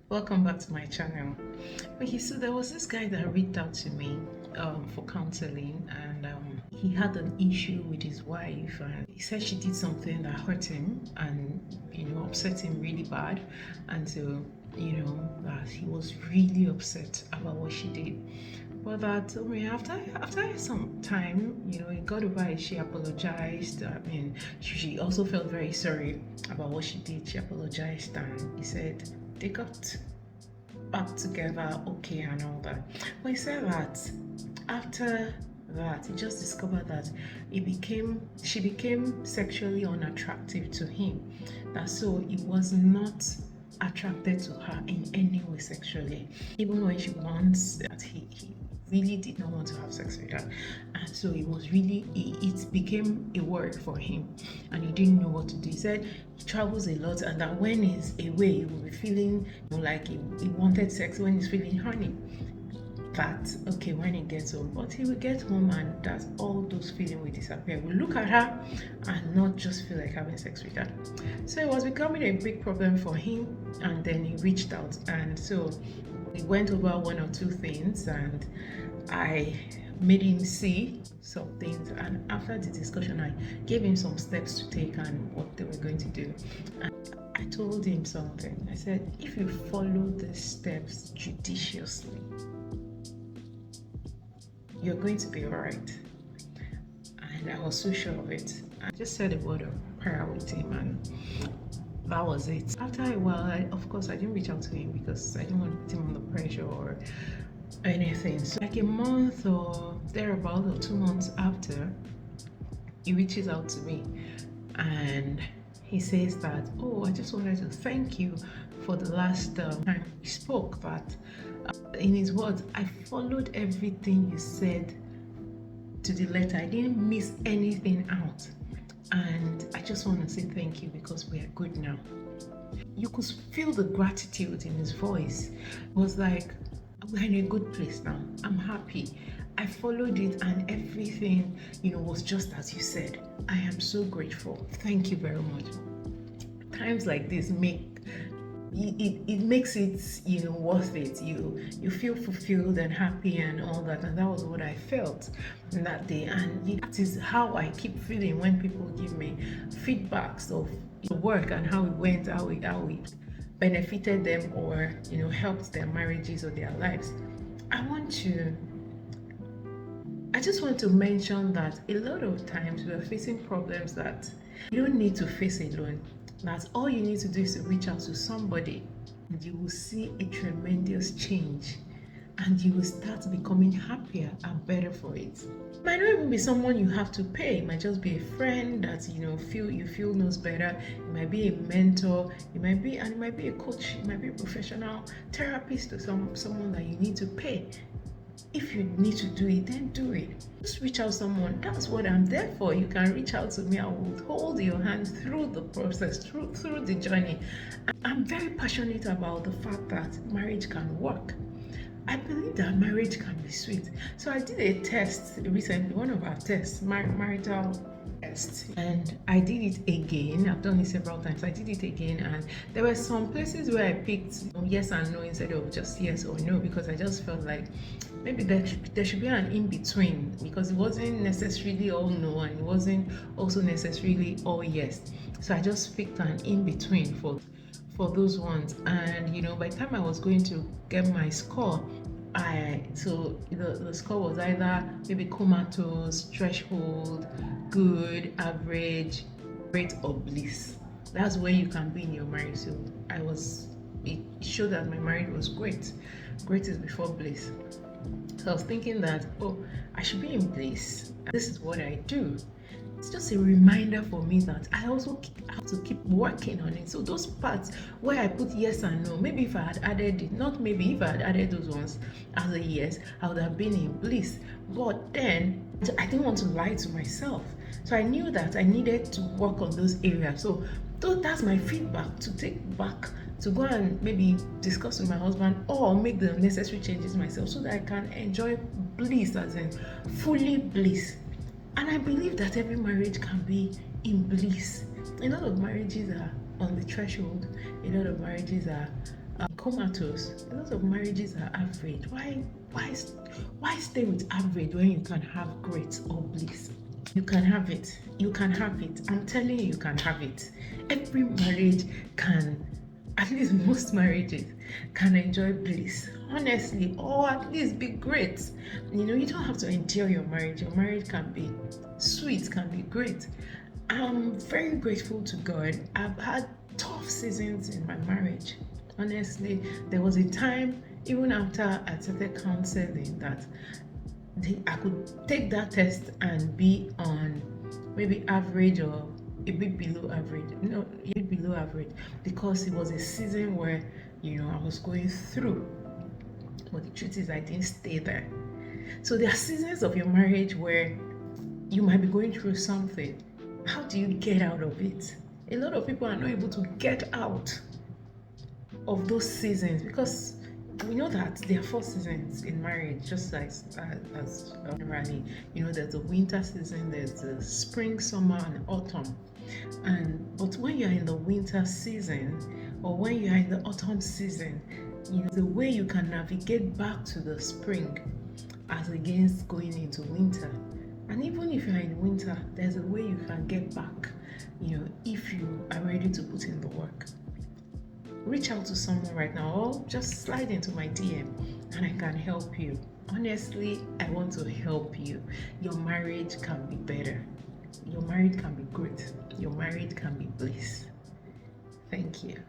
Welcome back to my channel. Okay, so there was this guy that reached out to me for counseling, and he had an issue with his wife, and he said she did something that hurt him and upset him really bad, and so that he was really upset about what she did. But that after some time, he got over it. She apologized. I mean, she also felt very sorry about what she did. She apologized, and he said they got back together okay and all that. But he said that after that he just discovered that she became sexually unattractive to him. That so he was not attracted to her in any way sexually. Even when she wants that he really did not want to have sex with her, and so it became a worry for him, and he didn't know what to do. He said he travels a lot, and that when he's away he will be feeling like he wanted sex when he's feeling horny. That okay, when he gets home, but he will get home and that all those feelings will disappear. We'll look at her and not just feel like having sex with her. So it was becoming a big problem for him, and then he reached out, and so we went over one or two things, and I made him see some things, and after the discussion I gave him some steps to take and what they were going to do. And I told him something. I said, if you follow these steps judiciously, you're going to be all right. And I was so sure of it. I just said a word of prayer with him, and that was it. After a while, of course, I didn't reach out to him because I didn't want to put him under pressure or anything. So like a month or thereabout, or 2 months after, he reaches out to me and he says that, oh, I just wanted to thank you for the last time we spoke. That in his words, I followed everything you said to the letter. I didn't miss anything out, and I just want to say thank you because we are good now. You could feel the gratitude in his voice. It was like, we're in a good place now. I'm happy. I followed it and everything, was just as you said. I am so grateful. Thank you very much. Times like this it makes it worth it. You feel fulfilled and happy and all that, and that was what I felt that day. And that is how I keep feeling when people give me feedbacks of the work and how it went, how we benefited them or helped their marriages or their lives. I just want to mention that a lot of times we are facing problems that you don't need to face alone. That all you need to do is to reach out to somebody, and you will see a tremendous change, and you will start becoming happier and better for it. It might not even be someone you have to pay. It might just be a friend that you feel knows better. It might be a mentor. It might be a coach. It might be a professional therapist or someone that you need to pay. If you need to do it, then do it. Just reach out to someone. That's what I'm there for. You can reach out to me. I will hold your hand through the process, through the journey. I'm very passionate about the fact that marriage can work. I believe that marriage can be sweet. So I did a test recently, one of our tests, marital test, and I did it again. I've done it several times. I did it again, and there were some places where I picked yes and no instead of just yes or no, because I just felt like maybe there should be an in-between, because it wasn't necessarily all no and it wasn't also necessarily all yes. So I just picked an in-between for those ones. And by the time I was going to get my score, the score was either maybe comatose, threshold, good, average, great, or bliss. That's where you can be in your marriage. So it showed that my marriage was great. Great is before bliss. So I was thinking that, oh, I should be in bliss. This is what I do. It's just a reminder for me that I also have to keep working on it. So those parts where I put yes and no, maybe if I had added it, not maybe, if I had added those ones as a yes, I would have been in bliss. But then I didn't want to lie to myself. So I knew that I needed to work on those areas. So that's my feedback to take back, to go and maybe discuss with my husband or make the necessary changes myself so that I can enjoy bliss, as in fully bliss. And I believe that every marriage can be in bliss. A lot of marriages are on the threshold. A lot of marriages are Comatose. A lot of marriages are average. Why stay with average when you can have great or bliss? You can have it. You can have it. I'm telling you, you can have it. Every marriage can, at least most marriages, can enjoy bliss. Honestly, or at least be great. You don't have to endure your marriage. Your marriage can be sweet, can be great. I'm very grateful to God. I've had tough seasons in my marriage. Honestly, there was a time, even after I started counseling, that I could take that test and be on maybe average or a bit below average. No, a bit below average, because it was a season where I was going through. But the truth is, I didn't stay there. So there are seasons of your marriage where you might be going through something. How do you get out of it? A lot of people are not able to get out of those seasons, because we know that there are 4 seasons in marriage, just like as generally. There's the winter season, there's the spring, summer, and autumn. But when you're in the winter season, or when you're in the autumn season, the way you can navigate back to the spring as against going into winter. And even if you're in winter, there's a way you can get back, if you are ready to put in the work. Reach out to someone right now, or just slide into my DM and I can help you. Honestly, I want to help you. Your marriage can be better. Your marriage can be great. Your marriage can be bliss. Thank you.